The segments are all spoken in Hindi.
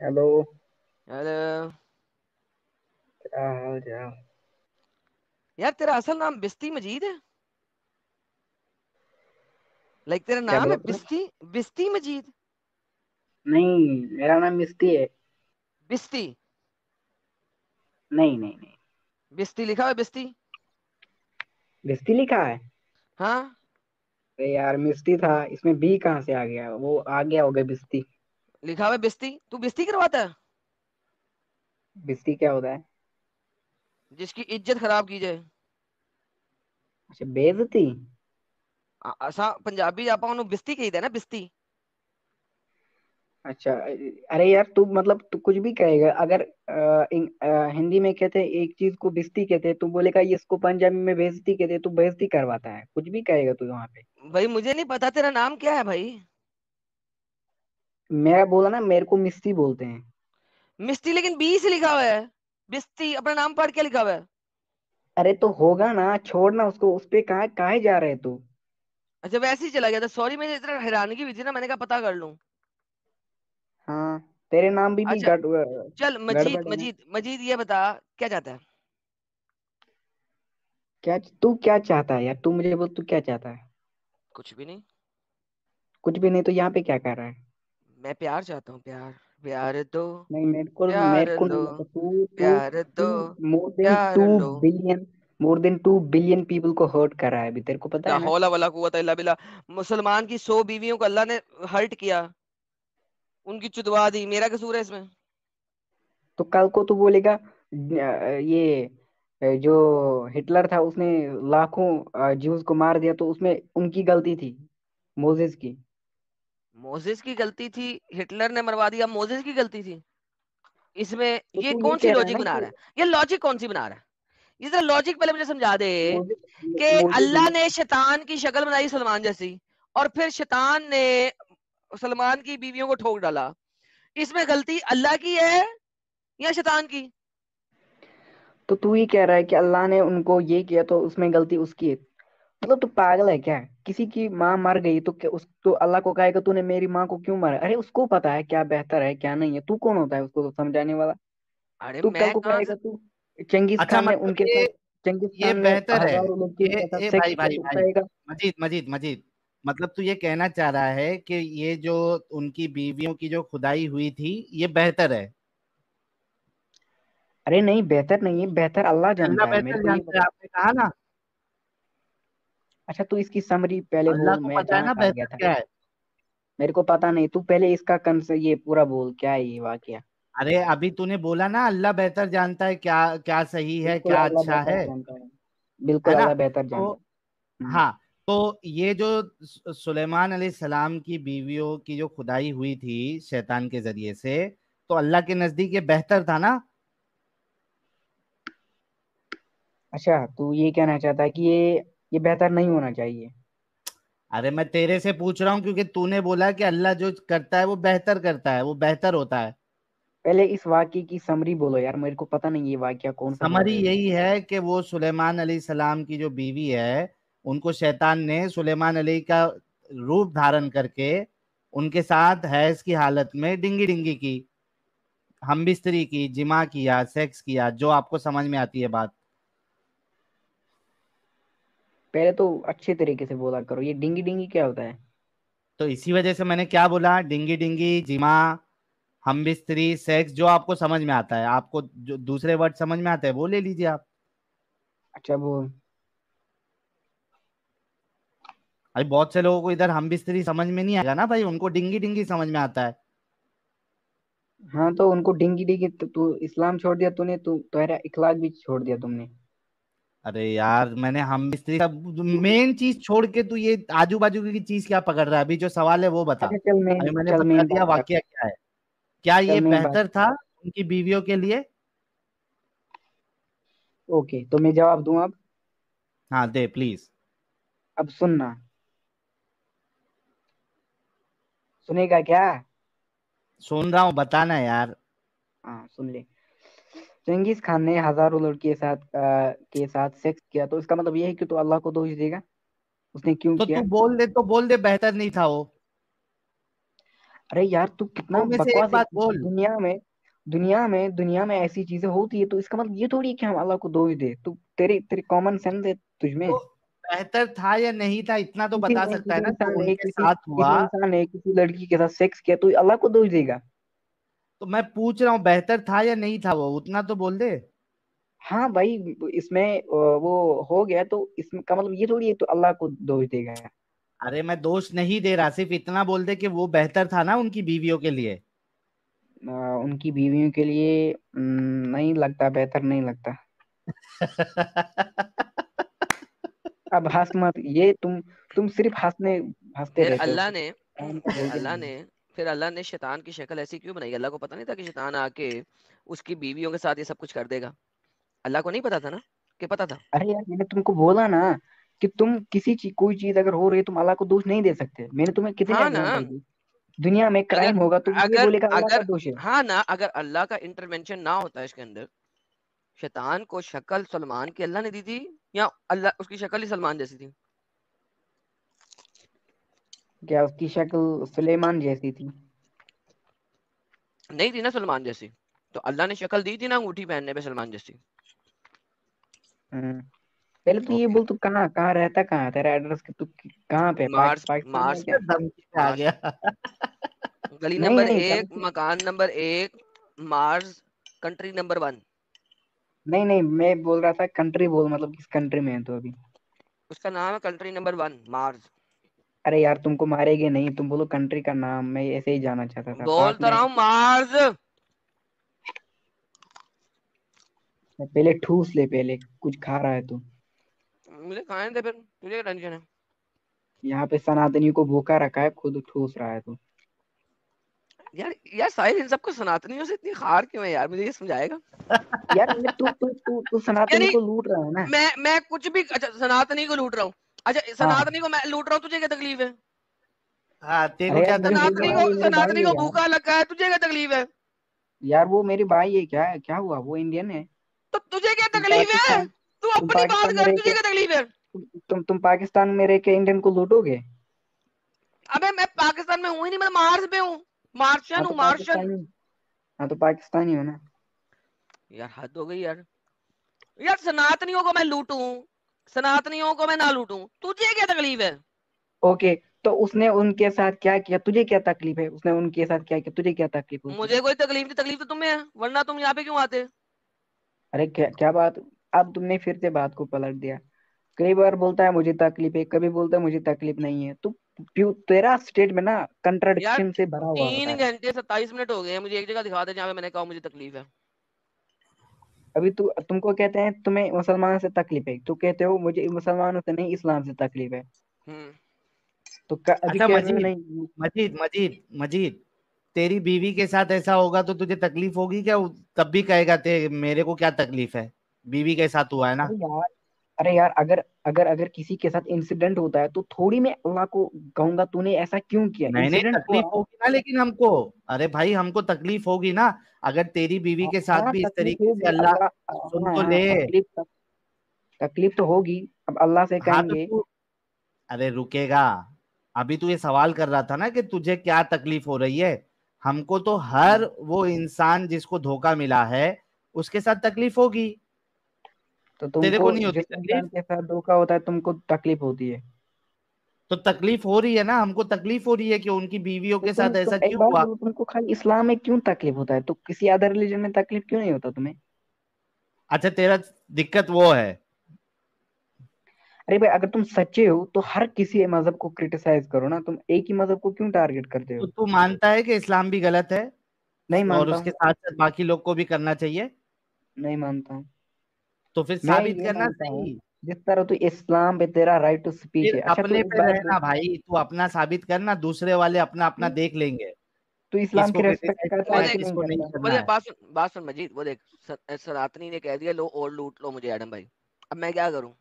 हेलो। यार। क्या हाल चाल? यार तेरा असल नाम बिस्ती मजीद है। लाइक तेरा क्या नाम बोला है तूने? बिस्ती। बिस्ती मजीद। नहीं, मेरा नाम मिस्ती है। बिस्ती। नहीं नहीं नहीं। बिस्ती लिखा हुआ है बिस्ती। मिस्ती लिखा है। हाँ। अरे यार, मिस्ती था, इसमें बी कहाँ से आ गया? वो आ गया होगा बिस्ती। लिखा हुआ है बिस्ती, तू बिस्ती करवाता है। बिस्ती क्या होता है? जिसकी इज्जत खराब की जाए। अच्छा, बेइज्जती। असा पंजाबी आप बिस्ती कही है ना, बिस्ती। अच्छा। अरे यार, तू मतलब तू कुछ भी कहेगा अगर हिंदी में कहते हैं एक चीज को बिस्ती कहते हैं, तू बोलेगा ये इसको पंजाबी में बेइज्जती कहते हैं, तू बेइज्जती करवाता है, कुछ भी कहेगा तू वहां पे। भाई मुझे नहीं पता तेरा नाम क्या है भाई। मैं बोला ना, मेरे को मिस्ती बोलते हैं। मिस्ती लेकिन बी से लिखा हुआ है। बिस्ती अपना नाम पढ़ के लिखा हुआ है। अरे तो होगा ना, छोड़ना उसको, उस पे कहाँ काहे जा रहे तू? अच्छा वैसे ही चला गया था, सॉरी, मुझे इतना हैरानगी हुई थी ना, मैंने कहा पता कर लूं। हाँ। तेरे नाम भी अच्छा चल, मजीद गड़बड़ है। मजीद मजीद ये बता, क्या चाहता है। क्या तू क्या चाहता है यार? तू मुझे बोल, तू क्या चाहता है? कुछ भी नहीं। कुछ भी नहीं तो यहाँ पे क्या कर रहा है? मैं प्यार चाहता हूँ, प्यार। प्यार दो। नहीं, मेरे प्यार को लो। नहीं लगता। तू तू प्यार तू दो। मोर देन प्यार टू लो। Billion more than 2 billion people को हर्ट कर रहा है अभी, तेरे को पता ला है ना? हौला वला कुव्वत इल्ला बिल्लाह। मुसलमान की 100 बीवियों को अल्लाह ने हर्ट किया। उनकी चुदवा दी, मेरा कसूर है इसमें। तो कल को तू बोलेगा ये जो हिटलर था उसने लाखों ज्यूज को मार दिया, तो उसमें उनकी गलती थी, मोजेस की। मोजेस की गलती थी। हिटलर ने मरवा दिया, मोजेस की गलती थी इसमें। तो ये तू ये कौन सी कह रहा है लॉजिक ना बना कि रहा है, ये लॉजिक कौन सी बना रहा है। ये जरा लॉजिक पहले मुझे समझा दे। मोजेस कि मोजेस अल्लाह ने शैतान की शक्ल बनाई सलमान जैसी, और फिर शैतान ने सलमान की बीवियों को ठोक डाला। इसमें गलती अल्लाह की है या शैतान की। तो तू ही कह रहा है कि अल्लाह ने उनको ये किया तो उसमें गलती उसकी है। मतलब तू पागल है क्या? किसी की माँ मर गई तो क्या उस तो अल्लाह को कहेगा तूने मेरी माँ को क्यों मारा? अरे उसको पता है क्या बेहतर है क्या नहीं है, तू कौन होता है उसको तो समझाने वाला? अरे तू कल मैं को कहाँ से। कहेगा तू चंगेज अच्छा खान ने मतलब उनके साथ चंगेज ये खान ने बेहतर है। हजारों लोग के साथ ये सेक्स भाई किया भाई तो भाई, कहेगा। मजीद मजीद मजीद, मतलब तू ये कहना चाह रहा है कि ये जो उनकी बीवियों की जो खुदाई हुई थी ये बेहतर है। अरे नहीं, बेहतर नहीं है, बेहतर अल्लाह अल्लाह जानता है, मेरे बेहतर को ये जानता है, बता। आपने कहा ना। अच्छा, तू इसकी समरी पहले अल्लाह बोल, को मैं पता है गाना ना खा गया बेहतर था। क्या है। मेरे को पता नहीं, तू पहले इसका कंस ये पूरा बोल, क्या है ये वाकया? अरे अभी तूने बोला ना अल्लाह बेहतर जानता है क्या क्या सही है बिल्कुल क्या अल्लाह अच्छा बेहतर है। जानता है। है बिल्कुल ना। अल्लाह बेहतर तो जानता है। हाँ, तो ये जो सुलेमान अलैहिस्सलाम की बीवियों की जो खुदाई हुई थी शैतान के जरिए से, तो अल्लाह के नजदीक ये बेहतर था ना। अच्छा, तू ये कहना चाहता है कि ये बेहतर नहीं होना चाहिए? अरे मैं तेरे से पूछ रहा हूँ क्योंकि तूने बोला कि अल्लाह जो करता है वो बेहतर करता है, वो बेहतर होता है। पहले इस वाक्य की समरी बोलो यार, मेरे को पता नहीं ये वाक्य कौन सा बोल समरी रहे हो तुम। यही है कि वो सुलेमान अलैहिस्सलाम की जो बीवी है, उनको शैतान ने सुलेमान अलैहि का रूप धारण करके उनके साथ हैज की हालत में डिंगी डिंगी की, हम बिस्तरी की, जिमा किया, सेक्स किया, जो आपको समझ में आती है बात। पहले तो अच्छे तरीके से बोला करो, ये डिंगी डिंगी क्या होता है? तो इसी वजह से मैंने क्या बोला, डिंगी डिंगी, जिमा, हम बिस्तरी, सेक्स, जो आपको समझ में आता है। आपको जो दूसरे वर्ड समझ में आते हैं वो ले लीजिए आप। अच्छा वो। अभी बहुत से लोगों को इधर हम बिस्तरी समझ में नहीं आएगा ना भाई, उनको डिंगी डिंगी समझ में आता है। हाँ, तो उनको डिंगी डिंगी तो तू इस्लाम छोड़ दिया तूने, तू तुम्हारा इखलाक भी छोड़ दिया तुमने। अरे यार मैंने हम मिस्त्री का मेन चीज छोड़ के तू ये आजू बाजू की चीज क्या पकड़ रहा है? अभी जो सवाल है वो बता। अच्छा, अभी मैंने चल बता मेन दिया बात कर। वाकया क्या है। क्या चल ये मेन बात बेहतर था उनकी बीवियों के लिए? ओके, तो मैं जवाब दूं अब? हाँ दे प्लीज। अब सुनना। सुनेगा क्या? सुन रहा हूँ, बताना यार। हाँ, सुन ले। चंगेज खान ने हजारों के साथ सेक्स किया, तो इसका मतलब ये है कि तू अल्लाह को दोष देगा? उसने क्यों तो तू किया? बोल दे, तो बोल दे बेहतर नहीं था वो। अरे यार तू कितना दो में से एक बकवास है। बात बोल। दुनिया में ऐसी चीजें होती है, तो इसका मतलब ये थोड़ी है कि हम अल्लाह को दोष दे। तू तेरी तेरी कॉमन सेंस है तुझमें। तो बेहतर था या नहीं था इतना तो किसी बता ने सकता है किसी ना, जो इंसान ने उनके किसी साथ हुआ। किसी इंसान ने किसी लड़की के साथ सेक्स किया तो अल्लाह को दोष देगा? तो मैं पूछ रहा हूँ बेहतर था या नहीं था, वो उतना तो बोल दे। हाँ भाई, इसमें वो हो गया तो इसमें का मतलब ये थोड़ी है तो अल्लाह को दोष देगा। अरे मैं दोष नहीं दे रहा, सिर्फ इतना बोल दे कि वो बेहतर था ना उनकी बीवियों के लिए। उनकी बीवियों के लिए नहीं लगता, बेहतर नहीं लगता। अब हंस मत, ये तुम सिर्फ हंसते फिर रहते हो। अल्लाह ने काम तो फिर बोलते अल्लाह नहीं ने हो। फिर अल्लाह ने शैतान की शक्ल ऐसी क्यों बनाई? अल्लाह को पता नहीं था कि शैतान आके उसकी बीवियों के साथ ये सब कुछ कर देगा? अल्लाह को नहीं पता था ना, कि पता था? अरे यार, मैंने तुमको बोला ना कि तुम किसी चीज कोई चीज अगर हो रही है तुम अल्लाह को दोष नहीं दे सकते। मैंने तुम्हें कितने हाँ ना। एग्जांपल दिए। दुनिया में अगर क्राइम होगा तो ये अगर बोलेगा अल्लाह का अगर दोष है। हाँ ना, अगर अल्लाह का इंटरवेंशन ना होता इसके अंदर, शैतान को शक्ल सलमान की अल्लाह ने दी थी, या अल्लाह उसकी शक्ल ही सलमान जैसी थी? क्या उसकी शक्ल सुलेमान जैसी थी? नहीं थी ना सलमान जैसी। तो अल्लाह ने शक्ल दी थी ना अंगूठी पहनने पे सलमान जैसी। हम्म। पहले तो ये ओके। बोल, तू कहाँ कहाँ रहता, कहाँ है? तेरा एड्रेस तू कहाँ पे है? मार्स पाकिस्तान में है मार्स क्या? धमकी पे आ मार्स गया। गली नहीं नंबर नहीं, 1, कभी मकान नंबर 1, मार्स, कंट्री नंबर 1। नहीं नहीं, मैं बोल रहा था कंट्री बोल, मतलब किस कंट्री में है तो अभी? उसका नाम है कंट्री नंबर 1, मार्स। अरे यार, तुमको मारेंगे नहीं, तुम बोलो कंट्री का नाम, मैं ऐसे ही जाना चाहता था पास बोल तो में है रहा हूँ तो। मार्स। पहले ठूस ले, पहले कुछ खा रहा है तू। मुझे खाने दे, फिर तुझे क्या टेंशन है? यहाँ पे सनातनी को भूखा रखा है, खुद ठूस रहा है तू। यार यार साहिल, इन सबको सनातनियों से इतनी खार क्यों है यार? मुझे ये समझाएगा? यार मैं तू सनातनी यानी को लूट रहा है ना। मैं कुछ भी, अच्छा सनातनी को लूट रहा हूँ। अच्छा हाँ। सनातनी को मैं लूट रहा हूँ, तुझे क्या तकलीफ है? हाँ तेरे को अरे यार, क्या वो तकलीफ मेरे है सनातनी भाई? को भाई मेरे भाई सनातनी है को यार। भूखा लगा है, तुझे क्या तकलीफ है? यार वो मेरी भाई है, क्या क्या हुआ, वो इंडियन है। तो तुझे क्या तुम तकलीफ है? पाकिस्तान तू तुम अपनी बात पाकिस्तान में कर, रह तुझे के क्या तकलीफ है? तुम पाकिस्तान में रह के इंडियन को लूटोगे? अबे मैं पाकिस्तान में हूँ ही नहीं, मैं मार्स में हूँ। हाँ मार्शियन तो हूँ, मार्शियन। पाकिस्तानी हाँ तो पाकिस्तानी हो ना। यार हद हो गई यार। यार सनातनियों को मैं लूटूं, सनातनियों को मैं ना लूटूं, तुझे क्या तकलीफ है? ओके, तो उसने उनके साथ क्या किया, तुझे क्या तकलीफ है? उसने उनके साथ क्या किया, तुझे क्या तकलीफ है उसमें? मुझे कोई तकलीफ नहीं, तकलीफ तो तुम्हें है, वरना तुम यहाँ पे क्यों आते? अरे क्या क्या बात, अब तुमने फिर से बात को पलट दिया। कई बार बोलता है मुझे तकलीफ है, कभी बोलता है मुझे तकलीफ नहीं है। तो तेरा स्टेट में ना यार कंट्रडिक्शन से भरा हुआ होता 3 है। घंटे 27 मिनट हो गए हैं, मुझे एक जगह दिखा दे जहाँ पे मैंने कहा मुझे तकलीफ है। अभी तुमको कहते हैं तुम्हें मुसलमान से तकलीफ है, तो कहते हो मुझे मुसलमानों से नहीं, इस्लाम से तकलीफ है। हम्म। तो अभी अच्छा कह रहे हो मजीद, नहीं। मजीद, तेरी बीवी के साथ ऐसा होगा तो तुझे तकलीफ होगी क्या? तब भी कहेगा ते मेरे को क्या तकलीफ है, बीवी के साथ हुआ है ना। अरे यार अरे यार, अगर अगर अगर किसी के साथ इंसिडेंट होता है तो थोड़ी मैं अल्लाह को कहूंगा तूने ऐसा क्यों किया, नहीं नहीं इंसिडेंट हुआ। तकलीफ होगी ना, लेकिन हमको, अरे भाई हमको तकलीफ होगी ना। अगर तेरी बीवी के साथ हाँ भी इस तकलीफ तरीके से होगी अल्लाह, अल्लाह। सुन हाँ तो हाँ, ले। तकलीफ तो होगी। अब अल्लाह से हाँ तो कहेंगे। तू, अरे रुकेगा? अभी तू ये सवाल कर रहा था ना कि तुझे क्या तकलीफ हो रही है। हमको तो हर वो इंसान जिसको धोखा मिला है उसके साथ तकलीफ होगी। तो तेरे तुमको को नहीं होती जिस तकलीफ? इंसान के साथ धोखा होता है तुमको तकलीफ होती है। तो तकलीफ हो रही है ना, हमको तकलीफ हो रही है कि उनकी बीवियों तो के साथ तुम ऐसा एक क्यों बात हुआ। बोलो, तुमको खाली इस्लाम में क्यों तकलीफ होता है, तो किसी अदर रिलीजन में तकलीफ क्यों नहीं होता तुम्हें? अच्छा तेरा दिक्कत वो है। अरे भाई, अगर तुम सच्चे हो तो हर किसी मजहब को क्रिटिसाइज करो ना, तुम एक ही मजहब को क्यों टारगेट करते तो हो? तू मानता है कि इस्लाम भी गलत है नहीं और मानता उसके हूँ। साथ साथ बाकी लोग को भी करना चाहिए? नहीं मानता हूँ। तो फिर मैं साबित ये करना मानता हूँ, सही। जिस तरह तू इस्लाम पे तेरा राइट टू स्पीच फिर है, अच्छा तो अपने एक पे बात रहना बोल। भाई, तू अपना साबित करना, दूसरे वाले अपना अपना तू देख लेंगे तू इस्लाम किसको की रेस्पेक्ट क्रिटिसाइज करता करना वो है है कि देख नहीं किसको नहीं करता? वो करना देख, है। बात सुन मजीद, वो देख सनातनी ने कह दिया लो और लूट लो मुझे एडम भाई। अब मैं क्या करूं?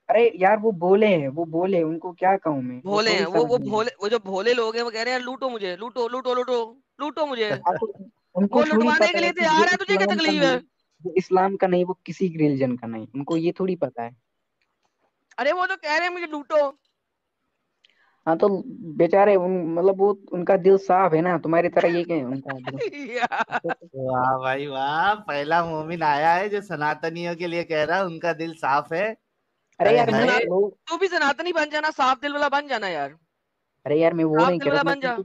अरे यार, वो बोले उनको क्या कहूँ मैं, वो भोले हैं थोड़ी वो समझेंगे। भोले, वो जो भोले लोग हैं वो कह रहे हैं लूटो मुझे, लूटो लूटो लूटो, लूटो मुझे। हाँ तो उनको वो थोड़ी लुटवाने के पता है लिए कि तैयार है, तुझे क्या तकलीफ है? वो इस्लाम का नहीं, वो किसी रिलीजन का नहीं, उनको ये थोड़ी पता है। अरे वो तो कह रहे हैं मुझे लूटो। हाँ तो बेचारे मतलब वो उनका दिल साफ है ना, तुम्हारी तरह ये क्या है उनका दिल। यार वाह भाई वाह, पहला मोमिन आया है जो सनातनियों के लिए कह रहा है उनका दिल साफ है। अरे हाय यार तू मैं सना हाय। लोग, तू भी सनातनी बन जाना, साफ दिल वाला बन जाना यार, अरे यार मैं वो साफ नहीं दिल कह रहा, वाला बन जा।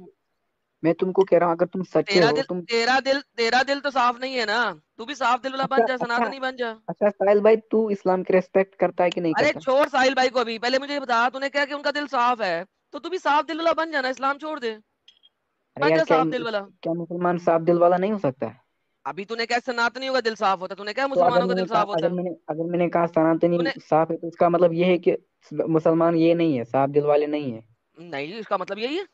मैं तुमको कह रहा हूँ अगर तुम सच्चे तेरा हो दिल तुम। तेरा दिल तो साफ नहीं है ना, तू भी साफ दिल वाला अच्छा बन जा, अच्छा। सनातनी बन जा। अच्छा साहिल भाई, तू इस्लाम की रेस्पेक्ट करता है कि नहीं अरे करता? छोड़ साहिल भाई को, अभी पहले मुझे ये बता, तूने कहा कि उनका दिल साफ है, तो तू भी साफ दिल वाला बन जाना, इस्लाम छोड़ दे, अरे बन यार जा साफ दिल वाला। क्या मुसलमान साफ दिल वाला नहीं हो सकता? अभी तूने क्या सनातनियों का दिल साफ होता है, तूने क्या तो अगर मुसलमानों का मैंने दिल कहा, साफ होता है? अगर मैंने कहा सनातनी तूने साफ है, तो इसका मतलब ये है कि मुसलमान ये नहीं है, साफ दिल वाले नहीं है। नहीं, इसका मतलब यही है।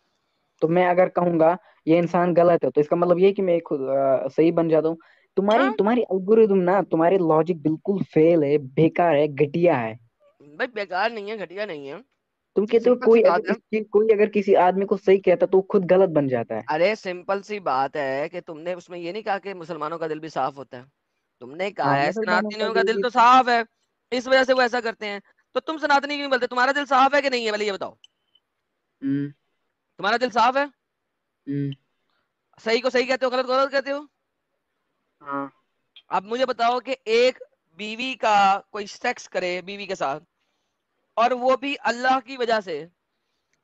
तो मैं अगर कहूंगा ये इंसान गलत है, तो इसका मतलब ये है कि मैं खुद सही बन जाता हूँ। तुम्हारी हाँ तुम्हारी एल्गोरिदम ना, तुम्हारी लॉजिक बिल्कुल फेल है, बेकार है, घटिया है। भाई, बेकार नहीं है, घटिया नहीं है, तुम कहते हो सिंपल सी बात है। कोई अगर किसी आदमी को सही कहता तो वो खुद गलत बन जाता है। अरे सिंपल सी बात है कि तुमने उसमें ये नहीं कहा कि मुसलमानों का दिल भी साफ होता है, तुमने कहा हाँ है मुसलमानों का सनातनियों का दिल दिल भी। तो साफ है, इस वजह से वो ऐसा करते हैं। तो तुम सनातनी क्यों नहीं बोलते? तुम्हारा दिल साफ है कि नहीं है, पहले ये बताओ। हम्म। तुम्हारा दिल साफ है? हम्म। सही को सही कहते हो, गलत को गलत कहते हो। हाँ। अब मुझे बताओ कि एक बीवी का कोई सेक्स करे बीवी के साथ, और वो भी अल्लाह की वजह से,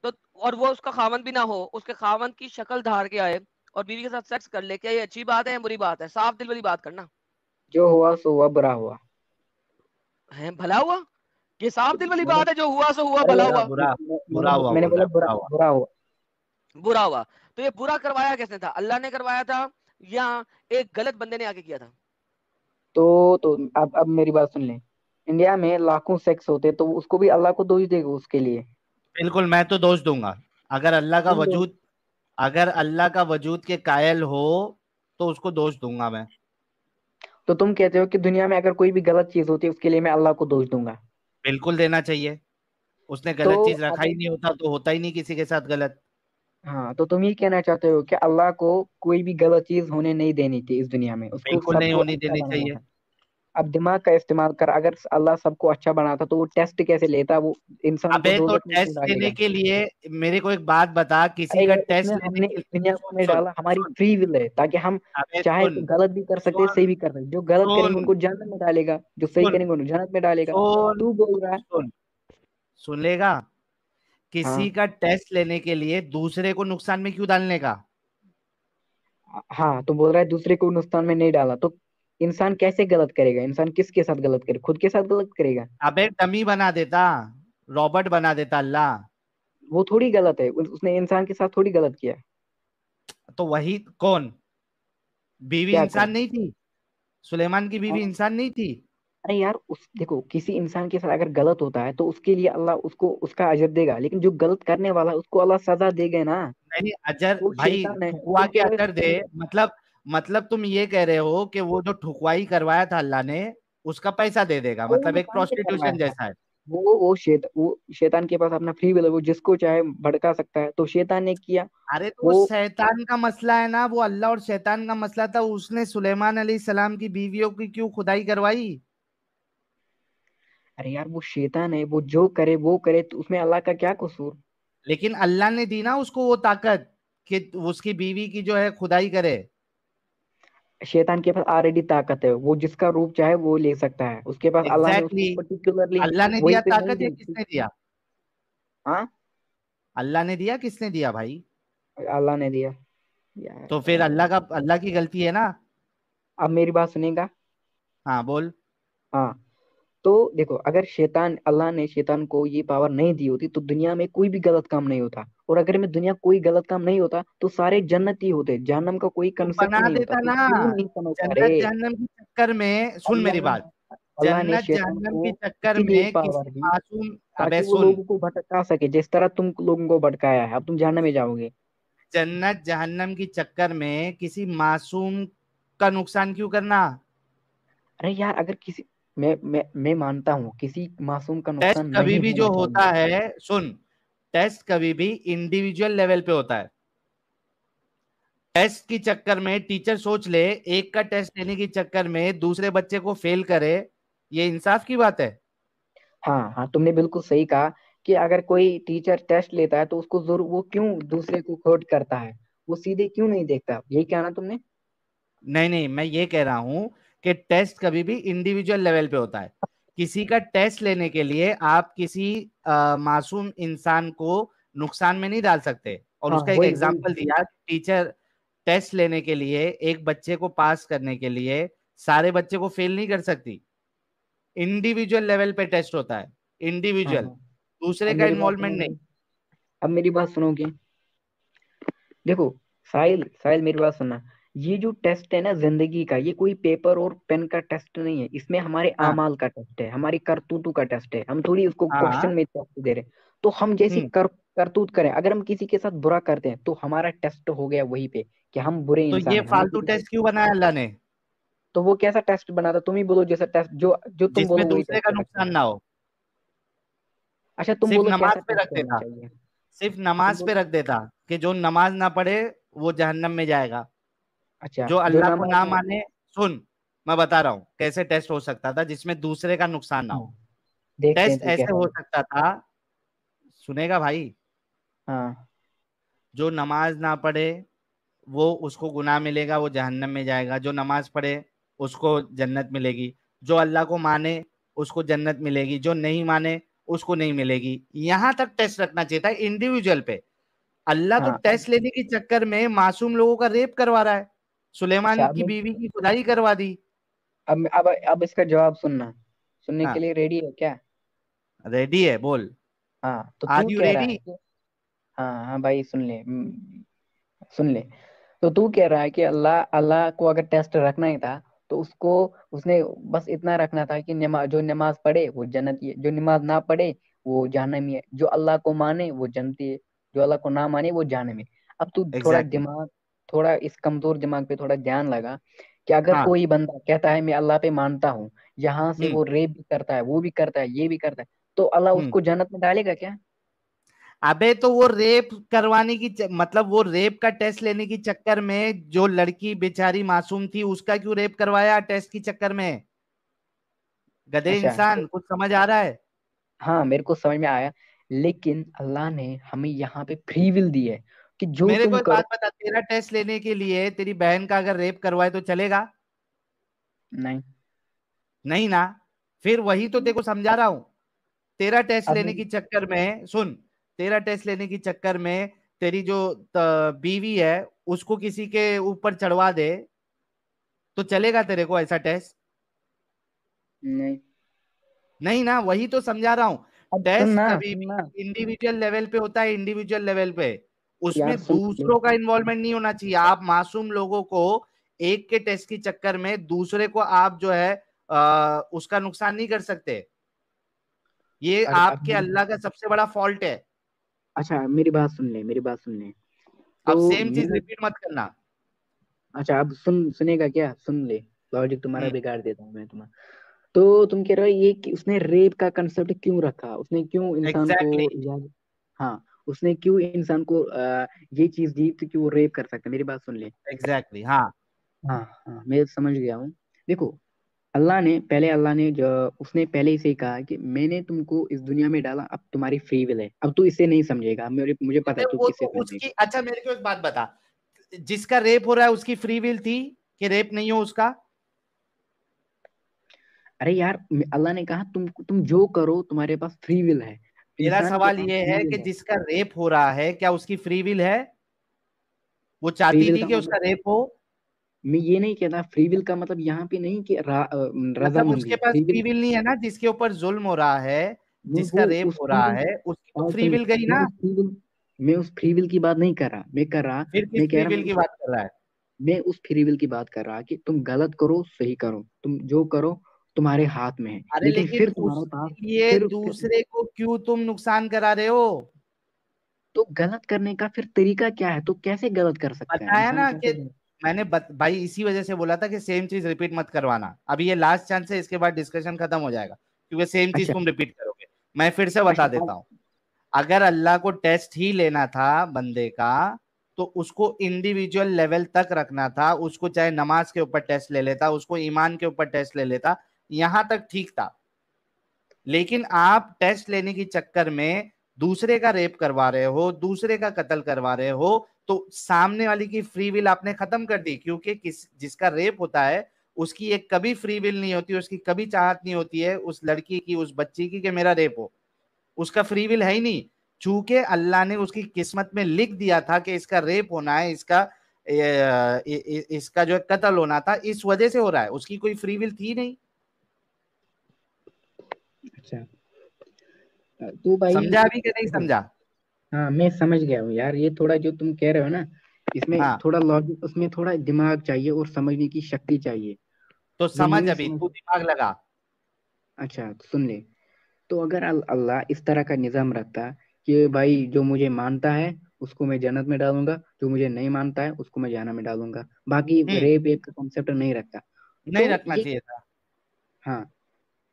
तो और वो उसका खामन भी ना हो, उसके खामन की शक्ल धार के आए और बीवी के साथ सेक्स कर ले, क्या ये अच्छी बात है या बुरी बात है? साफ दिल वाली बात करना। जो हुआ सो हुआ, बुरा हुआ। है भला हुआ? ये साफ दिल वाली मैंने बात है, जो हुआ सो हुआ, अरे भला यार, बुरा हुआ। बुरा बुरा हुआ मैंने बोल बोला रहा है, बुरा, बुरा हुआ। बुरा हुआ। बुरा हुआ। तो ये बुरा करवाया किसने था? अल्लाह ने करवाया था या एक गलत बंदे ने आके किया था? तो अब मेरी बात सुन ले। इंडिया में लाखों सेक्स होते, तो उसको भी अल्लाह को दोष देगा उसके लिए? बिल्कुल, मैं तो दोष दूंगा। अगर अल्लाह का क्यों दोष? वजूद अगर अल्लाह का वजूद के कायल हो तो उसको दोष दूंगा मैं। तो तुम कहते हो कि दुनिया में अगर कोई भी गलत चीज होती है उसके लिए मैं अल्लाह को दोष दूंगा? बिल्कुल देना चाहिए। उसने तो गलत चीज रखा अगर, ही नहीं होता तो होता ही नहीं किसी के साथ गलत। हाँ तो तुम ये कहना चाहते हो कि अल्लाह को कोई भी गलत चीज होने नहीं देनी थी इस दुनिया में, उसको बिल्कुल नहीं सबको होनी अच्छा देनी बनाना चाहिए। था। अब दिमाग का इस्तेमाल कर, अगर अल्लाह सबको अच्छा बनाता तो वो टेस्ट कैसे लेता, वो इंसान को अबे तो दोजख में क्यों टेस्ट लेने डालेगा? के लिए मेरे को एक बात बता, किसी अरे का यार, उसने टेस्ट लेने हमने के इस लिए दुनिया को सुन नहीं सुन डाला, हमारी सुन। फ्री विल है, ताकि हम अबे चाहे सुन तो गलत भी कर सकते हैं, सुन सही भी कर सकते हैं। जो गलत करेंगे सुन उनको जन्नत में डालेगा, जो सही सुन करेंगे उनको जन्नत में डालेगा। सुन तू बोल रहा है। सुन सुन लेगा। किसी हाँ। का टेस्ट लेने के लिए दूसरे को नुकसान में क्यों डालने का? हाँ तो बोल रहा है दूसरे को नुकसान में नहीं डाला, तो इंसान कैसे गलत करेगा? इंसान किसके साथ गलत करे? खुद के साथ गलत करेगा? अबे डमी बना देता, रॉबर्ट बना देता अल्लाह। वो थोड़ी गलत है, उसने इंसान के साथ थोड़ी गलत किया। तो वही कौन? बीवी क्या इंसान कौन? नहीं थी? सुलेमान की बीवी हाँ। इंसान नहीं थी? अरे यार, उस देखो, किसी इंसान के साथ अगर गलत होता है तो उसके लिए अल्लाह उसको उसका अजर देगा, लेकिन जो गलत करने वाला है उसको अल्लाह सजा देगा ना। नहीं अजर वो भाई, शैतान है, ठुकवा तुम के कह रहे अजर दे। हो। मतलब तुम ये कह रहे हो कि वो जो ठुकवाई करवाया था अल्लाह ने, उसका पैसा दे देगा, अरे वो मतलब एक इंसान ने करवाया प्रोस्टिट्यूशन था। जैसा है। वो शैतान के पास अपना फ्री विल है, वो जिसको चाहे भड़का सकता है, तो शैतान ने किया। अरे तो वो वो शैतान का मसला है ना, वो अल्लाह और शैतान का मसला था। उसने सुलेमान अलैहिस्सलाम की बीवियों की क्यों खुदाई करवाई? अरे यार, वो शैतान है, वो जो करे वो करे, तो उसमें अल्लाह का क्या कसूर? लेकिन अल्लाह ने दी ना उसको वो ताकत कि उसकी बीवी की जो है खुदाई करे। शैतान के पास ऑलरेडी ताकत है, वो जिसका रूप चाहे वो ले सकता है, उसके पास अल्लाह ने एग्जैक्टली उसको exactly, पर्टिकुलरली अल्लाह ने वहीं दिया पे नहीं ताकत या दी थी। किसने दिया? हाँ। अल्लाह ने दिया, किसने दिया भाई? अल्लाह ने दिया। यार तो फिर अल्लाह की गलती है ना? अब मेरी बात सुनेगा? हाँ बोल। हाँ। तो देखो, अगर शैतान, अल्लाह ने शैतान को ये पावर नहीं दी होती तो दुनिया में कोई भी गलत काम नहीं होता, और अगर में दुनिया कोई गलत काम नहीं होता तो सारे जन्नती होते, जहन्नम का कोई तो कंसेप्ट बना नहीं होता। देता तुम ना। क्यों नहीं समझ पा जन्नत रहे? जहन्नम के चक्कर में सुन अल्लाह मेरी ने बात। अल्लाह ने जन्नत शैतान जहन्नम के को चक्कर इसीलिए में किसी पावर दी मासूम, अबे ताकि वो सुन, लोगों को भटका सके, जिस तरह तुम लोगों को भटकाया है। अब तुम जहन्नम में जाओगे। जन्नत जहन्नम के चक्कर में किसी मासूम का नुकसान क्यों करना? अरे यार, अगर किसी, मैं मानता हूँ किसी मासूम का टेस्ट नुकसान कभी नहीं भी होना जो चाहिए। होता है, सुन, टेस्ट कभी भी इंडिविजुअल लेवल पे होता है। टेस्ट के चक्कर में टीचर सोच ले, एक का टेस्ट लेने के चक्कर में दूसरे बच्चे को फेल करे, ये इंसाफ की बात है? हाँ हाँ, तुमने बिल्कुल सही कहा। कि अगर कोई टीचर टेस्ट लेता है तो उसको जरूर वो क्यों दूसरे को कोट करता है, वो सीधे क्यों नहीं देखता, यही कहना तुमने? नहीं नहीं, मैं ये कह रहा हूं कि टेस्ट कभी भी इंडिविजुअल लेवल पे होता है। किसी का टेस्ट लेने के लिए आप किसी मासूम इंसान को नुकसान में नहीं डाल सकते। और हाँ उसका एक वही वही। एग्जांपल दिया, टीचर टेस्ट लेने के लिए एक बच्चे को पास करने के लिए सारे बच्चे को फेल नहीं कर सकती। इंडिविजुअल लेवल पे टेस्ट होता है, हाँ इंडिविजुअल, हाँ। दूसरे अब का मेरी बात इन्वॉल्वमेंट सुनोगे? नहीं। अब मेरी बात सुनोगे? देखो साहिल, साहिल मेरी बात सुनना। ये जो टेस्ट है ना जिंदगी का, ये कोई पेपर और पेन का टेस्ट नहीं है, इसमें हमारे हाँ आमाल का टेस्ट है, हमारी करतूतों का टेस्ट है। हम थोड़ी उसको क्वेश्चन हाँ। में टेस्ट दे रहे हैं। तो हम जैसी करतूत करें, अगर हम किसी के साथ बुरा करते हैं तो हमारा टेस्ट हो गया वहीं पे कि हम बुरे तो इंसान ये हैं, हमने फालतू किसी को। टेस्ट क्यों बनाया अल्लाह ने? तो वो कैसा टेस्ट बना था, तुम ही बोलो, जैसा टेस्ट जो जो तुम जिसमें बोलो वही दूसरे का टेस्ट रखना नुकसान है। ना हो। अच्छा तुम सिर्फ बोलो नमाज कैसा पे टेस्ट रख होना देता, चाहिए। सिर्फ तुम नमाज पे बोलो। रख देता कि जो नमाज ना पढ़े वो जहन्नम में जाएगा। अच्छा जो जो अल्लाह को नमाज ना में। माने, सुन, मैं बता रहा हूँ कैसे टेस्ट हो सकता था जिसमें दूसरे का नुकसान ना हाँ, हो। देखते हैं टेस्ट तू ऐसे कैसा हो है। सकता था, सुनेगा भाई, हाँ जो नमाज ना पढ़े वो उसको गुनाह मिलेगा, वो जहन्नम में जाएगा। जो नमाज पढ़े उसको जन्नत मिलेगी। जो अल्लाह को माने उसको जन्नत मिलेगी, जो नहीं माने उसको नहीं मिलेगी। यहां तक टेस्ट रखना चाहिए था इंडिविजुअल पे। अल्लाह तो हाँ। टेस्ट लेने के चक्कर में मासूम लोगों का रेप करवा रहा है। अच्छा सुलेमान की बीवी की खुदाई करवा दी। अब इसका जवाब सुनना, सुनने के हाँ, लिए रेडी है क्या? रेडी है, बोल। हाँ तो आर तू यू कह रहा रेडी? है कि, हाँ हाँ भाई सुन ले, सुन ले। तो तू कह रहा है कि अल्लाह अल्लाह को अगर टेस्ट रखना ही था तो उसको, उसने बस इतना रखना था कि नमाज, जो नमाज पढ़े वो जन्नती है, जो नमाज ना पढ़े वो जहन्नमी है, जो अल्लाह को माने वो जन्नती है, जो अल्लाह को ना माने वो जहन्नमी है। अब तू थोड़ा एग्जैक्टली। दिमाग, थोड़ा इस कमजोर दिमाग पे थोड़ा ध्यान लगा कि अगर हाँ। कोई बंदा कहता है मैं अल्लाह पे मानता हूँ, यहाँ से हम्म वो रेप भी करता है, वो भी करता है, ये भी करता है, तो अल्लाह हम्म। उसको जन्नत में डालेगा क्या? अबे तो वो रेप करवाने की मतलब वो रेप का टेस्ट लेने की चक्कर में जो लड़की बेचारी मासूम थी उसका क्यों रेप करवाया टेस्ट की चक्कर में? गधे अच्छा इंसान, कुछ समझ आ रहा है? हाँ मेरे को समझ में आया, लेकिन अल्लाह ने हमें यहाँ पे फ्री विल दी है कि जो मेरे को तुम एक करो। बात बता, तेरा टेस्ट लेने के लिए तेरी बहन का अगर रेप करवाए तो चलेगा? नहीं। नहीं ना। फिर वही तो तेरे को समझा रहा हूं। तेरा टेस्ट अब लेने मेरी, की चक्कर में, सुन, तेरा टेस्ट लेने की चक्कर में तेरी जो बीवी है उसको किसी के ऊपर चढ़वा दे तो चलेगा तेरे को ऐसा टेस्ट? नहीं। नहीं ना, वही तो समझा रहा हूं। अब टेस्ट सुनना कभी सुनना, भी इंडिविजुअल लेवल पे होता है, इंडिविजुअल लेवल पे। उसमें यार सुन ले। दूसरों का इन्वॉल्वमेंट नहीं होना चाहिए। आप मासूम लोगों को एक के टेस्ट के चक्कर में दूसरे को आप जो है उसका नुकसान नहीं कर सकते। ये अरे अब आपके मेरी, अल्लाह का सबसे बड़ा फॉल्ट है। अच्छा मेरी बात सुन ले, मेरी बात सुन ले। अब तो सेम चीज मेरा, रिपीट मत करना। अच्छा अब सुनेगा क्या, सुन ले। लॉजिक तुम्हारा हम्म। बिगाड़ देता हूँ मैं तुम्हारा। तो तुम कह रहे हो ये कि उसने रेप का कंसेप्ट क्यों रखा, उसने क्यों इंसान को एग्जैक्टली। याद, हाँ उसने क्यों इंसान को ये चीज दी थी कि वो रेप कर सकता है। मेरी बात सुन ले। एग्जैक्टली, हाँ। हाँ हाँ मैं समझ गया हूँ। देखो अल्लाह ने जो, उसने पहले से ही कहा कि मैंने तुमको इस दुनिया में डाला, अब तुम्हारी फ्री विल है। अब तू इसे नहीं समझेगा, मुझे पता अबे है तू वो किससे तो समझेगा। उसकी, अच्छा मेरे को एक बात बता, जिसका रेप हो रहा है उसकी फ्री विल थी कि रेप नहीं हो उसका? अरे यार अल्लाह ने कहा तुम जो करो तुम्हारे पास फ्री विल है, मेरा इंसान के सवाल पास ये फ्री है कि विल है। जिसका रेप हो रहा है क्या उसकी फ्री विल है? वो फ्री चाहती विल थी का कि मतलब, उसका रेप हो? मैं ये नहीं कहता फ्री विल का मतलब यहाँ पे नहीं कि मतलब उसके रजामंदी पास फ्री फ्री विल। विल नहीं है ना, जिसके ऊपर जुल्म हो रहा है, मैं जिसका वो रेप उस हो फ्री रहा विल, है, उसकी तो और फ्री सुन ले, विल गई मैं ना। उस फ्री विल, मैं उस फ्री विल की बात नहीं कर रहा, फिर किस मैं कह फ्री रहा विल हूँ की बात कर रहा है? मैं उस फ्री विल की बात कर रहा कि तुम गलत करो सही करो, तुम जो करो तुम्हारे हाथ में है, अरे लेकिन लेकिन फिर तुम्हारे उसके पास, लिए फिर दूसरे को क्यों तुम नुकसान करा रहे हो? तो गलत करने का फिर तरीका क्या है, तो कैसे गलत कर सकता है बताया इंसान, ना कि कैसे गलत? भाई इसी वजह से बोला था कि सेम चीज रिपीट मत करवाना। अभी ये लास्ट चांस है, इसके बाद डिस्कशन खत्म हो जाएगा क्योंकि सेम चीज अच्छा तुम रिपीट करोगे। मैं फिर से अच्छा बता देता हूँ। अगर अल्लाह को टेस्ट ही लेना था बंदे का तो उसको इंडिविजुअल लेवल तक रखना था। उसको चाहे नमाज के ऊपर टेस्ट ले लेता, उसको ईमान के ऊपर टेस्ट ले लेता, यहां तक ठीक था। लेकिन आप टेस्ट लेने के चक्कर में दूसरे का रेप करवा रहे हो, दूसरे का कत्ल करवा रहे हो, तो सामने वाले की फ्री विल आपने खत्म कर दी। क्योंकि जिसका रेप होता है उसकी एक कभी फ्री विल नहीं होती, उसकी कभी चाहत नहीं होती है उस लड़की की, उस बच्ची की कि मेरा रेप हो। उसका फ्री विल है ही नहीं। चूंकि अल्लाह ने उसकी किस्मत में लिख दिया था कि इसका रेप होना है, इसका जो कत्ल होना था, इस वजह से हो रहा है। उसकी कोई फ्री विल थी नहीं। अच्छा, तो भाई समझा अभी कि नहीं देखो, समझा? हाँ मैं समझ गया हूँ यार। ये थोड़ा जो तुम कह रहे हो ना, इसमें हाँ, थोड़ा लॉजिक, उसमें थोड़ा दिमाग चाहिए और समझने की शक्ति चाहिए, तो जो समझ, नहीं अभी समझ। तू दिमाग लगा। अच्छा तो सुन ले। तो अगर अल्लाह इस तरह का निजाम रखता कि भाई जो मुझे मानता है उसको मैं जन्नत में डालूंगा, जो मुझे नहीं मानता है उसको मैं जहन्नम में डालूंगा, बाकी हम्म। रेप एक कॉन्सेप्ट नहीं रखता, नहीं तो रखना ये, चाहिए था। हाँ,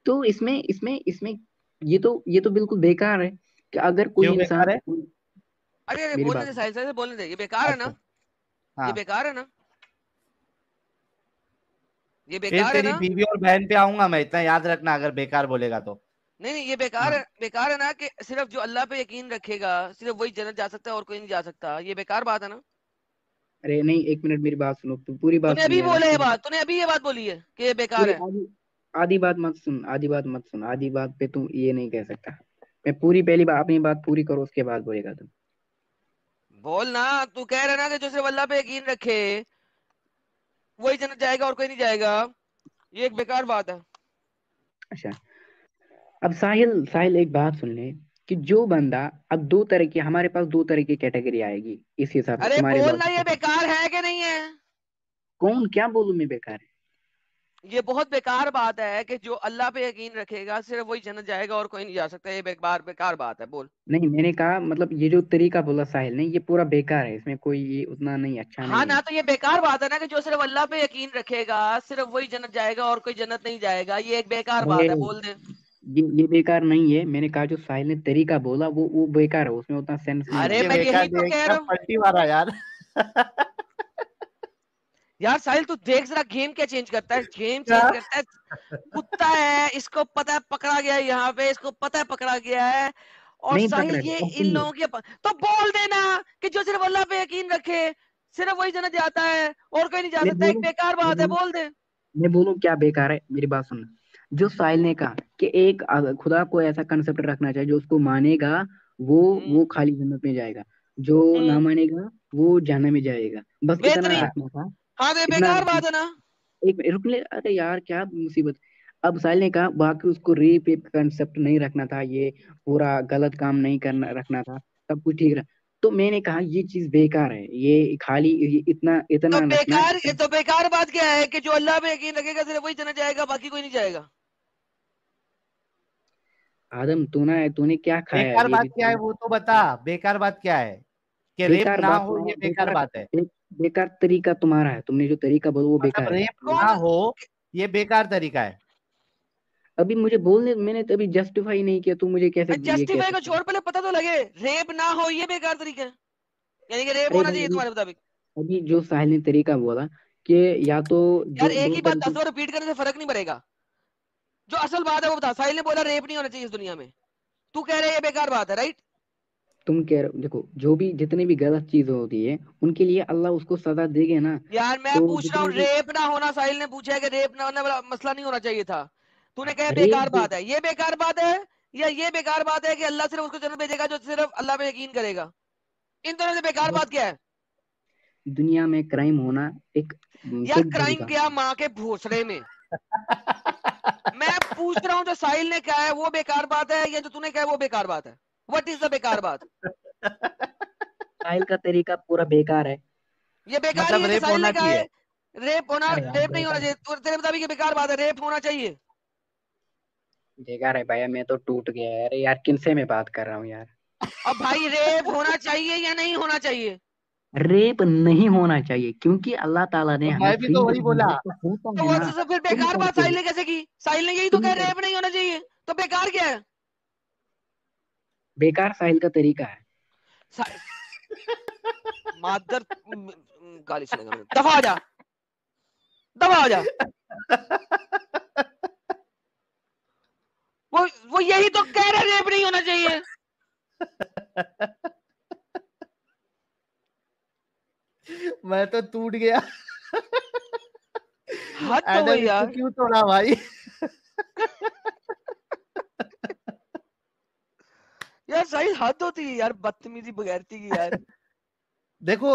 तो इसमें इसमें इसमें ये तो बिल्कुल बेकार है कि अगर कोई क्यों बेकार इंसान, है? अरे अरे मेरी बोलने बात दे, सुन। साहिल साहिल बोलने दे, ये बेकार है अच्छा। ना? ये हाँ, बेकार है ना? ये फिर बेकार है तेरी ना? बीवी और बहन पे आऊंगा मैं, इतना याद रखना अगर बेकार बोलेगा तो। नहीं नहीं, ये बेकार हाँ, है, बेकार है ना कि सिर्फ जो अल्लाह पे यकीन रखेगा सिर्फ वही जन्नत जा सकता है और कोई नहीं जा सकता। ये बेकार बात है ना? अरे नहीं, एक मिनट मेरी बात सुनो, तू पूरी बात तूने सुन अभी लेना, बोले ये ठीक है? बात, तूने अभी ये बात बोली है कि ये बेकार पूरी है। आधी आधी बात मत सुन, आधी बात मत सुन, आधी बात पे तू ये नहीं कह सकता। मैं पूरी, पहली बात अपनी बात पूरी करो उसके बाद बोलेगा तू। बोल ना। तू कह रहा है ना कि जो सिर्फ अल्लाह पे यकीन रखे वही जन्नत जाएगा और कोई नहीं जाएगा। ये एक बेकार बात है। अच्छा, अब साहिल साहिल एक बात सुन ले, कि जो बंदा, अब दो तरह की, हमारे पास दो तरह की कैटेगरी आएगी इस हिसाब से अरे तुम्हारे बोल ना, लॉजिक ये के साथ। बेकार है कि नहीं है? कौन, क्या बोलूं मैं बेकार है? ये बहुत बेकार बात है कि जो अल्लाह पे यकीन रखेगा सिर्फ वही जन्नत जाएगा और कोई नहीं जा सकता। ये बेकार बेकार बात है, बोल। नहीं, मैंने कहा मतलब ये जो तरीका बोला साहिल ने, ये पूरा बेकार है, इसमें कोई ये उतना नहीं, अच्छा हाँ नहीं है। ना, तो ये बेकार बात है ना कि जो सिर्फ अल्लाह पे यकीन रखेगा सिर्फ वही जन्नत जाएगा और कोई जन्नत नहीं जाएगा। ये एक बेकार अरे बात है, बोल दे। ये बेकार नहीं है, मैंने कहा जो साहिल ने तरीका बोला वो बेकार है, उसमें उतना सेंस नहीं अरे है। ये मैं बेकार यही तो देख कह क्या रहा हूँ। पलटी मारा यार। यार साहिल, तू देख जरा, गेम क्या चेंज करता है, गेम क्या? चेंज करता है। कुत्ता है, इसको पता है पकड़ा गया है यहाँ पे, इसको पता है पकड़ा गया है। और नहीं साहिल पकड़ा ये गया, अब इन सुन लो। लोगों के तो बोल देना कि जो सिर्फ अल्लाह पे यकीन रखे सिर्फ वही जन्नत जाता है और कोई नहीं जा मैं सकता। एक बोलूं बेकार मैं बात है, बोलूं बोल दे। मैं बोलूं क्या बेकार है, मेरी बात सुन। जो साहिल ने कहा कि एक खुदा को ऐसा कंसेप्ट रखना चाहिए, जो उसको मानेगा हम्म। वो खाली जन्नत में जाएगा, जो ना हम्म। मानेगा वो जहन्नम में जाएगा, बस इतना बेहतरीन। रखना था। हाँ तो ये इतना बेकार रखना। बात है ना? एक रुक ले, अरे यार क्या मुसीबत। अब साहिल ने कहा बाकी उसको रेप एप कंसेप्ट नहीं रखना था, ये पूरा गलत काम नहीं करना रखना था, सब कुछ ठीक रहा। तो मैंने कहा ये चीज बेकार है, ये खाली ये इतना तो इतना रखना। बेकार बात क्या है कि जो अल्लाह पे यकीन रखेगा सिर्फ वही जन्नत जाएगा, बाकी कोई नहीं जाएगा। आदम तूने क्या खाया है बेकार अभी बात अभी क्या है तूने? वो तो बता। बेकार बात क्या है? कि रेप बेकार ना बात हो, तुम्हारा, ये बेकार बात है? बेकार तरीका तुम्हारा है, तुमने जो तरीका बोला वो मतलब बेकार है। रेप ना कौन? हो ये बेकार तरीका है? अभी मुझे बोलने, मैंने तो अभी जस्टिफाई नहीं किया, तू मुझे कैसे ये कह जस्टिफाई को सकता है? छोड़, पहले पता तो लगे। रेप ना हो ये बेकार तरीका है, यानी कि रेप अरे होना भाई चाहिए अभी तुम्हारे मुताबिक? अभी जो साहिल ने तरीका बोला कि या तो यार दो एक दो ही बात तरीके। 10 बार रिपीट करने से फर्क नहीं पड़ेगा। जो असल बात है वो बता। साहिल ने बोला रेप नहीं होना चाहिए इस दुनिया में, तू कह रहे ये बेकार बात है, राइट? तुम कह रहे हो, देखो जो भी जितने भी गलत चीजें होती है उनके लिए अल्लाह उसको सजा देगे ना। यार मैं तो पूछ रहा हूँ, जितने भी रेप ना होना, साहिल ने पूछा है कि रेप ना होने वाला मसला नहीं होना चाहिए था। तूने कहा बेकार रेप, बात है, ये बेकार बात है या ये बेकार बात है कि अल्लाह सिर्फ उसको जन्नत भेजेगा जो सिर्फ अल्लाह पे यकीन करेगा? इन दोनों से बेकार बात क्या है? दुनिया में क्राइम होना एक यार बहुत बड़ी क्राइम बात गया है। माँ के भोसड़े में। मैं पूछ रहा हूँ जो साहिल ने कहा है वो बेकार बात है या जो तूने कहा है वो बेकार बात है? व्हाट इज द बेकार बात? साहिल का तरीका पूरा बेकार है। ये बेकार ही मतलब है कि रेप साहिल ने होना कहा चाहिए? है अरे यार रेप नहीं होना बेकार, चाहिए। तेरे मुताबिक ये बेकार बात है, रेप होना चाहिए? बेकार है भैया, मैं तो टूट गया यार, यार किनसे मैं बात कर रहा हूँ यार। अब भाई रेप होना चाहिए या नहीं होना चाहिए? रेप नहीं होना चाहिए, क्योंकि अल्लाह ताला ने तो हमें मैं भी फ्री तो विल वही दी बोला। है, तो होता तो है वो ना। तो फिर तुम बेकार बात करते साहिल हो, ने कैसे की? साहिल ने यही तो तुम कहा कर रेप नहीं होना चाहिए, तो बेकार क्या है? बेकार साहिल का तरीका है। सा- मादर गाली सुनेगा मैंने, दफा हो जा, दफा हो जा। वो यही तो कह रहे, रेप नहीं होना चाहिए। मैं तो टूट गया। हद हो एडम गई इसको यार। क्यों तोड़ा भाई? यार सही हद होती है यार, बदतमीजी बगैरती की यार। देखो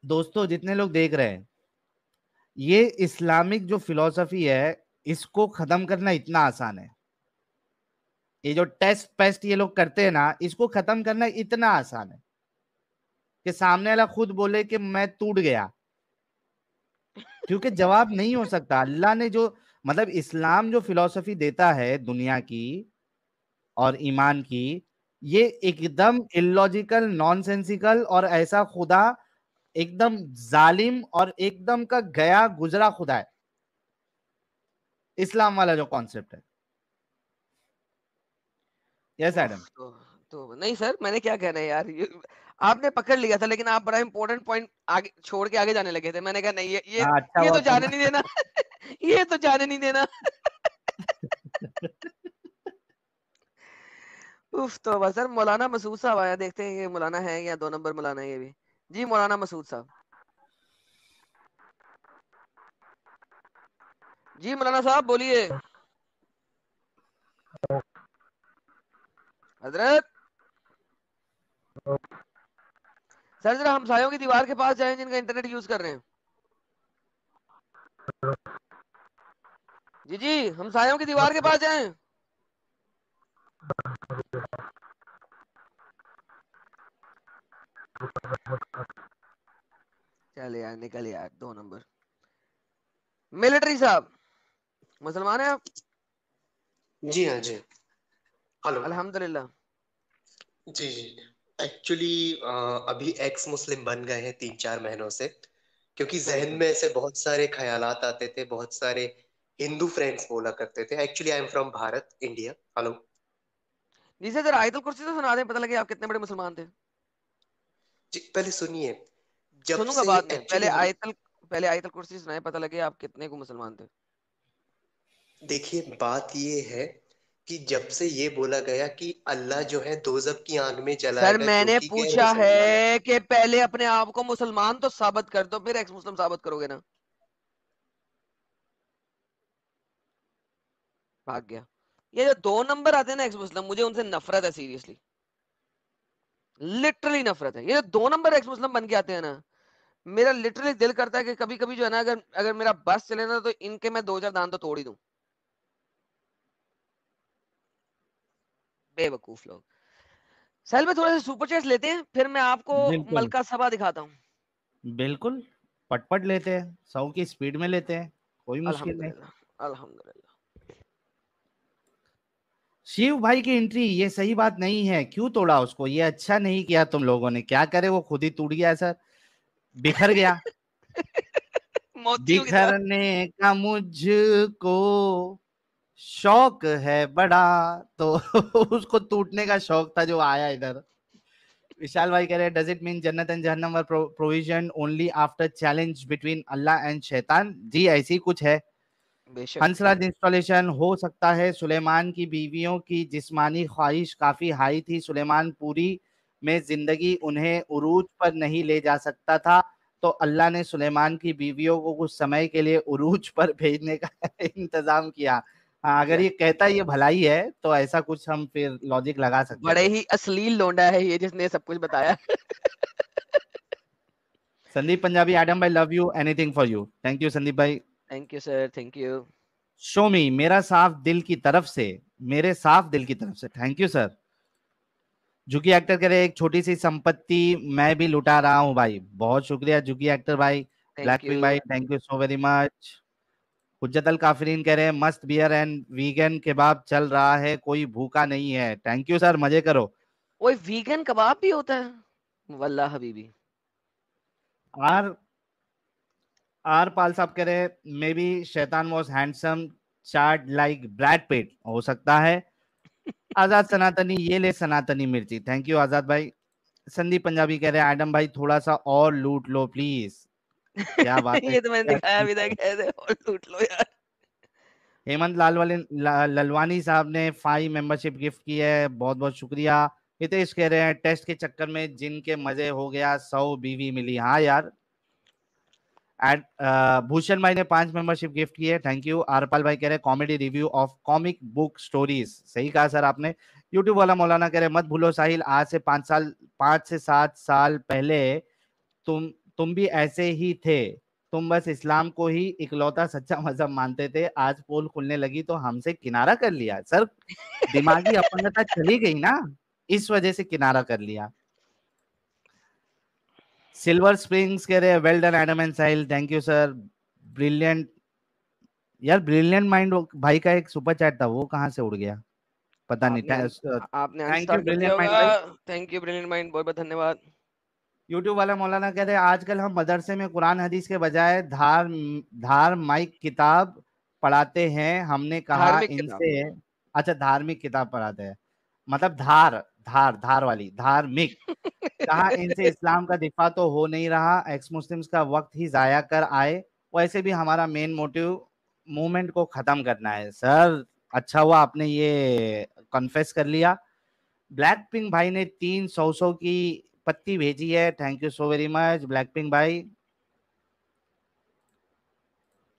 दोस्तों, जितने लोग देख रहे हैं, ये इस्लामिक जो फिलॉसफी है, इसको खत्म करना इतना आसान है। ये जो टेस्ट पेस्ट ये लोग करते हैं ना, इसको खत्म करना इतना आसान है कि सामने वाला खुद बोले कि मैं टूट गया। क्योंकि जवाब नहीं हो सकता। अल्लाह ने जो, मतलब इस्लाम जो फिलॉसफी देता है दुनिया की और ईमान की, ये एकदम इलॉजिकल, नॉनसेंसिकल और ऐसा खुदा एकदम जालिम और एकदम का गया गुजरा खुदा है इस्लाम वाला जो कॉन्सेप्ट है। Yes Adam. उफ, तो नहीं सर, मैंने क्या कहना है यार, ये आपने पकड़ लिया था, लेकिन आप बड़ा इंपॉर्टेंट पॉइंट आगे छोड़ के आगे जाने लगे थे। मैंने कहा नहीं, ये हाँ, अच्छा ये हुआ तो तुम। जाने नहीं देना। ये तो जाने नहीं देना। उफ, तो बस सर, मौलाना मसूद साहब आया, देखते हैं ये मौलाना है या 2 नंबर मौलाना है ये भी। जी मौलाना मसूद साहब। जी मौलाना साहब बोलिए। हजरत सर, जरा हमसायों की दीवार के पास जाएं जिनका इंटरनेट यूज कर रहे हैं। जी जी, हमसायों की दीवार के पास जाएं। चल यार, निकल यार, 2 नंबर। मिलिट्री साहब, मुसलमान है आप? जी हाँ जी। हेलो। अल्हम्दुलिल्लाह। जी जी। एक्चुअली अभी एक्स मुस्लिम बन गए हैं 3-4 महीनों से, क्योंकि सही जहन सही। में ऐसे बहुत सारे ख्यालात आते थे, बहुत सारे हिंदू फ्रेंड्स बोला करते थे। Actually I am from Bharat, India. Hello. जी सर, जरा आयतुल कुर्सी तो सुना दें, पता लगे आप कितने बड़े मुसलमान थे। जी पहले सुनिए। जब सुनूंगा से बाद में, एक्चुअली हम, पहले आयतुल कुर्सी सुनाए, पता लगे आप कितने को मुसलमान थे। देखिए बात ये है कि जब से ये बोला गया कि अल्लाह जो है दोजख की आग में सर जलाएगा जो मैंने कि गैर पूछा मुसलमान है। है कि पहले अपने आप को मुसलमान तो साबित कर दो, फिर एक्स मुस्लिम साबित करोगे ना। भाग गया। ये जो 2 नंबर आते हैं ना एक्स मुस्लिम, मुझे उनसे नफरत है, सीरियसली लिटरली नफरत है। ये जो 2 नंबर एक्स मुस्लिम बन के आते हैं ना, मेरा लिटरली दिल करता है कि कभी कभी जो है ना, अगर अगर मेरा बस चले ना, तो इनके मैं 2 4 दांत तो तोड़ ही दूं। बेवकूफ लोग। साहिल में थोड़े से सुपर चैट्स लेते हैं, फिर मैं आपको बिल्कुल मलका सभा दिखाता हूँ। बिल्कुल, पटपट लेते हैं, 100 की स्पीड में लेते हैं, कोई मुश्किल नहीं। अल्हम्दुलिल्लाह अल्हम्दुलिल्लाह। शिव भाई की एंट्री, ये सही बात नहीं है। क्यों तोड़ा उसको? ये अच्छा नहीं किया तुम लोगों ने। क्या करे, वो खुद ही टूट गया सर, बिखर गया। मोतियों की तरह। बिखरने का मुझको शौक है बड़ा, तो उसको टूटने का शौक था जो आया इधर। विशाल भाई कह रहे हैं, डज इट मीन जन्नत एंड जहन्नम were provision only after challenge between Allah and Shaitan? जी ऐसी कुछ है। बेशक। हंसराज इंस्टॉलेशन, हो सकता है सुलेमान की बीवियों की जिस्मानी ख्वाहिश काफी हाई थी, सुलेमान पूरी में जिंदगी उन्हें उरूज पर नहीं ले जा सकता था, तो अल्लाह ने सुलेमान की बीवियों को कुछ समय के लिए उरूज पर भेजने का इंतजाम किया। हाँ, अगर ये कहता ये भलाई है तो ऐसा कुछ हम फिर लॉजिक लगा सकते बड़े थे। ही अश्लील लोंडा है ये, जिसने सब कुछ बताया। संदीप पंजाबी, एडम भाई love you, anything for you. Thank you Sandeep भाई। Thank you sir, thank you. Show me, मेरा साफ दिल की तरफ से, मेरे साफ दिल की तरफ से, थैंक यू सर। जुकी एक्टर कह रहे एक छोटी सी संपत्ति मैं भी लुटा रहा हूं भाई। बहुत शुक्रिया जुकी एक्टर भाई। Thank black pink you. भाई, thank you so very much. हुज्जत अल काफिरीन कह रहे हैं मस्त बियर एंड वीगन केबाब चल रहा है, कोई भूखा नहीं है। थैंक यू सर, मजे करो। ओए, वीगन कबाब भी होता है? वल्लाह हबीबी। आर आर पाल साहब कह रहे हैं मे बी शैतान वॉज हैंडसम चार्ड लाइक ब्रैड पिट, हो सकता है। आजाद सनातनी, ये ले सनातनी मिर्ची, थैंक यू आजाद भाई। संदीप पंजाबी कह रहे हैं एडम भाई थोड़ा सा और लूट लो प्लीज। क्या बात है, ये तो मैंने क्या दिखाया सीख भी था, है? कैसे और लूट लो यार। हेमंत ललवानी साहब ने 5 मेंबरशिप गिफ्ट की है, बहुत बहुत शुक्रिया। हितेश कह रहे हैं टेस्ट के चक्कर में जिनके मजे हो गया 100 बीवी मिली। हाँ यार। एड भूषण भाई ने 5 मेंबरशिप गिफ्ट की है, थैंक यू। आरपाल भाई कह रहे हैं comedy review of comic book stories, सही कहा सर आपने। यूट्यूब वाला मौलाना कह रहे हैं मत भूलो साहिल, आज से 5 से 7 साल पहले तुम तुम भी ऐसे ही थे, तुम बस इस्लाम को ही इकलौता सच्चा मजहब मानते थे, आज पोल खुलने लगी तो हमसे किनारा कर लिया। सर दिमागी अपंगता चली गई ना, इस वजह से किनारा कर लिया। सिल्वर स्प्रिंग्स कह रहे हैं well done Adam and Sahil, thank you sir. Brilliant यार, ब्रिलियंट माइंड भाई का एक सुपर चैट था, वो कहाँ से उड़ गया पता नहीं। आपने थैंक यू अनस्टार्ट कर दिया ब्रिलियंट माइंड होगा। भाई। थैंक यू ब्रिलियंट माइंड, बहुत बहुत धन्यवाद। यूट्यूब वाला मौलाना कहते हैं आजकल हम मदरसे में कुरान हदीस के बजाय धार्मिक किताब पढ़ाते हैं, हमने कहा धार्मिक किताब। इनसे। अच्छा, धार्मिक किताब पढ़ाते हैं, मतलब धार धार धार वाली धार्मिक। कहा इनसे इस्लाम का दिफा तो हो नहीं रहा, एक्स मुस्लिम्स का वक्त ही जाया कर आए, वैसे भी हमारा मेन मोटिव मूवमेंट को खत्म करना है। सर अच्छा हुआ आपने ये कन्फेस कर लिया। ब्लैक पिंक भाई ने 300 की पत्ती भेजी है, thank you so very much black pink भाई।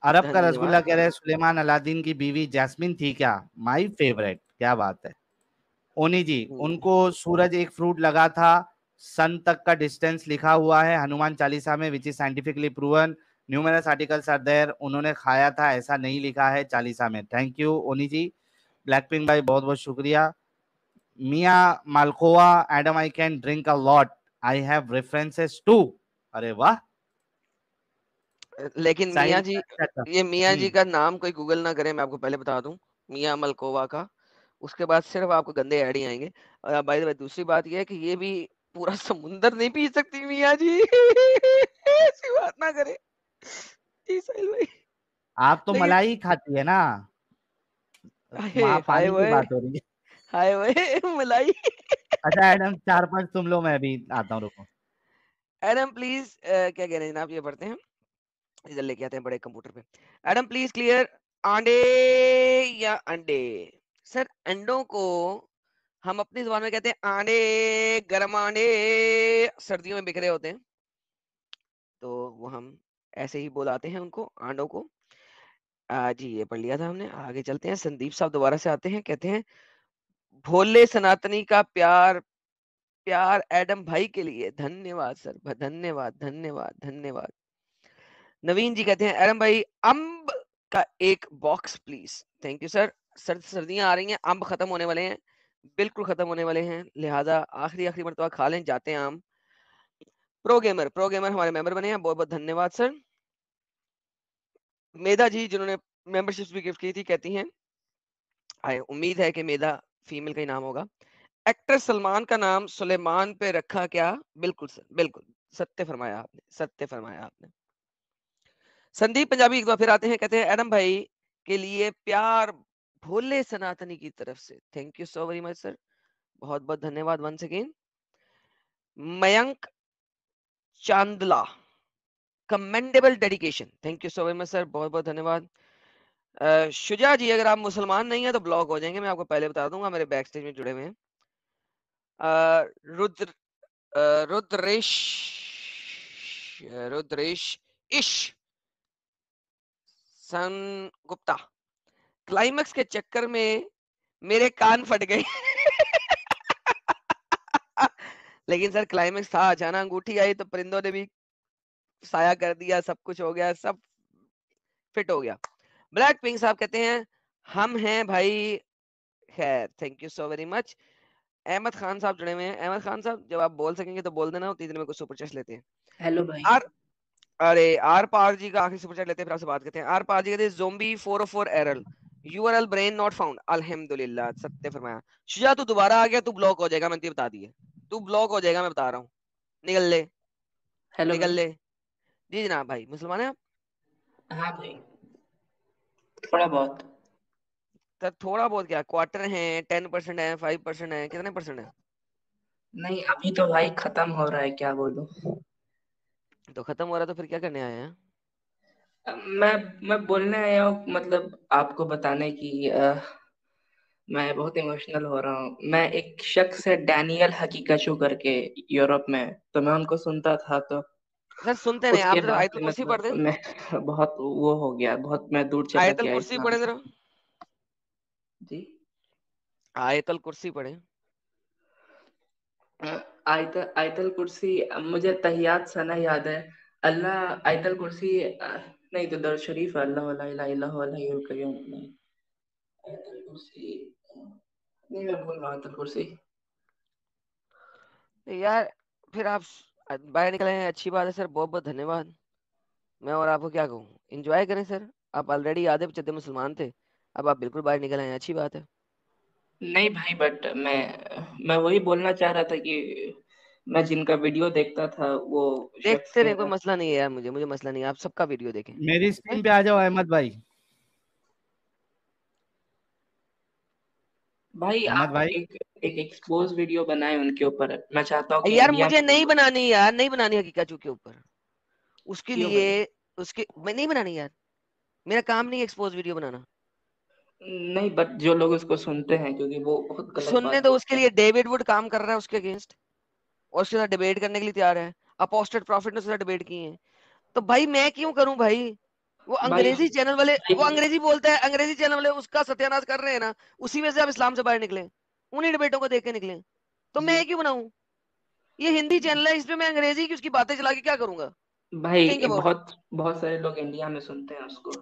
अरब का रसगुल्ला धन्यवाद। कह रहे हैं सुलेमान अलादीन की बीवी जैस्मिन थी क्या, माय फेवरेट, क्या बात है। ओनी जी, उनको सूरज एक फ्रूट लगा था, सन तक का डिस्टेंस लिखा हुआ है हनुमान चालीसा में, which is scientifically proven, numerous articles are there, उन्होंने खाया था ऐसा नहीं लिखा है चालीसा में। थैंक यू ओनी जी। ब्लैक पिंक भाई बहुत बहुत शुक्रिया। Mia Malkova, Adam I can drink a lot, I have references too. अरे वाह। लेकिन मियाँ साहिल जी, ये मियाँ जी हम्म का नाम कोई गूगल ना करे, मैं आपको पहले बता दूं। मियाँ मलकोवा का, उसके बाद सिर्फ आपको गंदे ऐड ही आएंगे। और बाय द वे दूसरी बात ये है कि ये भी पूरा समुंदर नहीं पी सकती मियाँ जी। ऐसी बात ना करे जी साहिल भाई। आप तो लेकिन मलाई खाती है ना, हाय वहां हाय पानी की वे, बात हो रही है। हाय वे मलाई। अच्छा एडम 4-5 सुन लो, मैं अभी आता हूँ, रुको। एडम प्लीज, क्या कह रहे हैं जनाब, ये पढ़ते हैं, इधर लेके आते हैं बड़े कंप्यूटर पे। एडम प्लीज क्लियर, अंडे या अंडे? सर अंडों को हम अपनी जुबान में कहते हैं आंडे, गरम आंडे, सर्दियों में बिखरे होते हैं, तो वो हम ऐसे ही बुलाते हैं उनको, आंडों को। जी ये पढ़ लिया था हमने, आगे चलते हैं। संदीप साहब दोबारा से आते हैं, कहते हैं भोले सनातनी का प्यार, प्यार एडम भाई के लिए, धन्यवाद सर, धन्यवाद धन्यवाद धन्यवाद। नवीन जी कहते हैं एडम भाई अम्ब का एक box please, thank you sir. सर्दियां आ रही हैं, अम्ब खत्म होने वाले हैं, बिल्कुल खत्म होने वाले हैं, लिहाजा आखिरी आखिरी मरतबा खा लें, जाते हैं आम। प्रो गेमर हमारे मेंबर बने हैं, बहुत बहुत धन्यवाद सर। मेधा जी जिन्होंने मेंबरशिप भी गिफ्ट की थी, कहती हैं उम्मीद है कि मेधा फीमेल का ही नाम होगा। एक्टर सलमान का नाम सुलेमान पे रखा क्या? बिल्कुल सर, बिल्कुल सत्य फरमाया आपने, सत्य फरमाया आपने। संदीप पंजाबी एक बार फिर आते हैं, कहते हैं एडम भाई के लिए प्यार भोले सनातनी की तरफ से, thank you so very much sir, बहुत बहुत धन्यवाद once again. Mayank Chandla, commendable dedication, thank you so very much sir, बहुत बहुत धन्यवाद। शुजा जी अगर आप मुसलमान नहीं है तो ब्लॉक हो जाएंगे, मैं आपको पहले बता दूंगा, मेरे बैक स्टेज में जुड़े हुए हैं। रुद्र रुद्रेश रुद्रेश इश सन गुप्ता, क्लाइमैक्स के चक्कर में मेरे कान फट गए। लेकिन सर क्लाइमैक्स था, अचानक अंगूठी आई तो परिंदों ने भी साया कर दिया, सब कुछ हो गया, सब फिट हो गया। ब्लैक पिंक साहब कहते हैं हम हैं भाई, खैर thank you so very much. Ahmad Khan साहब जुड़े हुए हैं, अहमद खान साहब जब आप बोल सकेंगे तो बोल देना, उतनी देर में कुछ सुपर चैट लेते हैं। हेलो भाई। आर अरे आर पार जी का आखिरी सुपर चैट लेते हैं, फिर आपसे बात करते हैं। आर पार जी कहते हैं zombie 404 error, URL brain not found, अल्हम्दुलिल्लाह, सत्य फरमाया। शुजा तू दोबारा आ गया, तू ब्लॉक हो जाएगा, मैंने तुझे बता दिए, तू ब्लॉक हो जाएगा, मैं बता रहा हूँ, निकल ले, हेलो निकल भाई। ले। जी जनाब, भाई मुसलमान है आप? हाँ भाई, थोड़ा बहुत। तो थोड़ा बहुत क्या, क्वार्टर है, 10% है, 5% है, कितने परसेंट है? नहीं, अभी तो भाई खत्म हो रहा है, क्या बोलूं। तो खत्म हो रहा है तो फिर क्या करने आए हैं? मैं बोलने आया हूँ, मतलब आपको बताने की मैं बहुत इमोशनल हो रहा हूँ। मैं एक शख्स है डैनियल हकीकशु करके, यूरोप में, तो मैं उनको सुनता था, तो सर सुनते नहीं आप, उसके जरा बाद आयतल से कुर्सी पढ़ मतलब दे, मैं बहुत वो हो गया, बहुत मैं दूर चला आयतल गया कुर्सी इस्लाम पढ़े से। जरा, जी। आयतल कुर्सी पढ़े। आयतल आयतल कुर्सी, मुझे तहियात सना याद है। अल्लाह, आयतल कुर्सी नहीं तो दर शरीफ है, अल्लाह ला इलाहा इल्ला हुवल हय्युल कय्यूम, नहीं। आयतल कुर्सी नहीं, मैं भूल रहा हूँ आयतल कुर्सी। यार फिर आप बाहर निकले हैं, अच्छी बात है सर, बहुत बहुत धन्यवाद। मैं और आपको क्या कहूँ, एंजॉय करें सर। आप ऑलरेडी आधे चद्दे मुसलमान थे, अब आप बिल्कुल बाहर निकले हैं, अच्छी बात है। नहीं भाई, बट मैं वही बोलना चाह रहा था कि मैं जिनका वीडियो देखता था वो शख्स देखते के। रहे, कोई मसला नहीं है यार, मुझे मुझे मसला नहीं है, आप सबका वीडियो देखें, मेरी ठीक है। स्क्रीन पे आ जाओ अहमद भाई। भाई अहमद आप भाई, एक एक एक्सपोज वीडियो बनाए उनके ऊपर, मैं चाहता हूँ कि यार इंडिया मुझे में नहीं बनानी यार, नहीं बनानी हकीकत के ऊपर, उसके क्यों लिए, भाई? उसके मैं नहीं बनानी यार, मेरा काम नहीं है एक्सपोज वीडियो बनाना। नहीं, बट जो लोग उसको सुनते हैं, क्योंकि वो बहुत गलत सुनने बात तो उसके बोलते लिए हैं। डेविड वुड काम कर रहा है उसके अगेंस्ट, और उसके साथ डिबेट करने के लिए तैयार है। अपोस्टेड प्रॉफिट ने उसके साथ डिबेट की है, तो भाई मैं क्यों करूं भाई। वो भाई अंग्रेजी चैनल वाले, वो भाई अंग्रेजी बोलता है, अंग्रेजी चैनल वाले उसका सत्यानाश कर रहे हैं ना, उसी में से आप इस्लाम से बाहर निकले, उन्हीं डिबेटों को देख के निकले, तो जी मैं क्यों बनाऊं। ये हिंदी चैनल है, इस पे मैं अंग्रेजी की उसकी बातें चला के क्या करूंगा। भाई, थिंक अबाउट इट। बहुत बहुत सारे लोग इंडिया में सुनते हैं उसको।